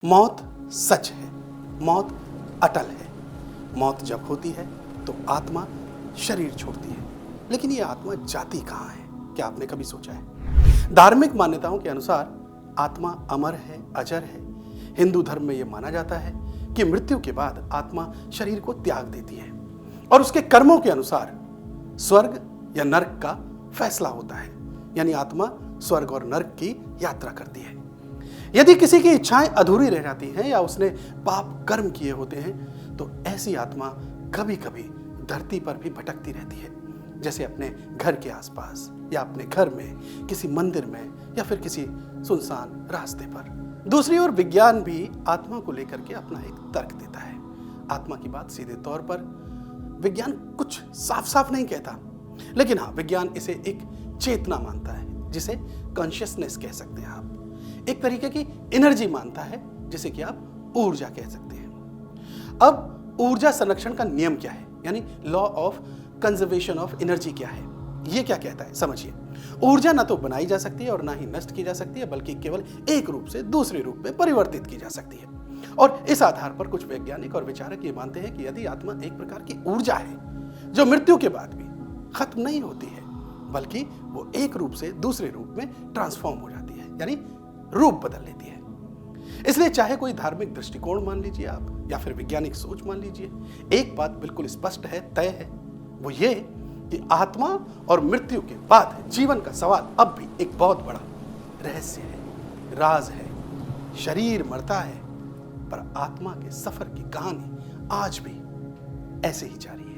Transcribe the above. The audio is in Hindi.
मौत सच है, मौत अटल है। मौत जब होती है तो आत्मा शरीर छोड़ती है, लेकिन ये आत्मा जाती कहाँ है? क्या आपने कभी सोचा है? धार्मिक मान्यताओं के अनुसार आत्मा अमर है, अजर है। हिंदू धर्म में यह माना जाता है कि मृत्यु के बाद आत्मा शरीर को त्याग देती है और उसके कर्मों के अनुसार स्वर्ग या नरक का फैसला होता है, यानी आत्मा स्वर्ग और नरक की यात्रा करती है। यदि किसी की इच्छाएं अधूरी रह जाती हैं या उसने पाप कर्म किए होते हैं तो ऐसी आत्मा कभी कभी धरती पर भी भटकती रहती है, जैसे अपने घर के आसपास या अपने घर में, किसी मंदिर में या फिर किसी सुनसान रास्ते पर। दूसरी ओर विज्ञान भी आत्मा को लेकर के अपना एक तर्क देता है। आत्मा की बात सीधे तौर पर विज्ञान कुछ साफ साफ नहीं कहता, लेकिन हाँ, विज्ञान इसे एक चेतना मानता है, जिसे कॉन्शियसनेस कह सकते हैं आप। एक तरीके की एनर्जी मानता है, जिसे कि आप ऊर्जा कह सकते हैं। अब ऊर्जा संरक्षण का नियम क्या है, यानी law of conservation of energy क्या है? ये क्या कहता है, समझिए। ऊर्जा ना तो बनाई जा सकती है और ना ही नष्ट की जा सकती है, बल्कि केवल एक रूप से दूसरे रूप में परिवर्तित की जा सकती है। और इस आधार पर कुछ वैज्ञानिक और विचारक ये मानते हैं कि यदि आत्मा एक प्रकार की ऊर्जा है जो मृत्यु के बाद भी खत्म नहीं होती है, बल्कि वो एक रूप से दूसरे रूप में ट्रांसफॉर्म हो जाती है, यानी रूप बदल लेती है। इसलिए चाहे कोई धार्मिक दृष्टिकोण मान लीजिए आप या फिर वैज्ञानिक सोच मान लीजिए, एक बात बिल्कुल स्पष्ट है, तय है, वो ये कि आत्मा और मृत्यु के बाद जीवन का सवाल अब भी एक बहुत बड़ा रहस्य है, राज है। शरीर मरता है, पर आत्मा के सफर की कहानी आज भी ऐसे ही जारी है।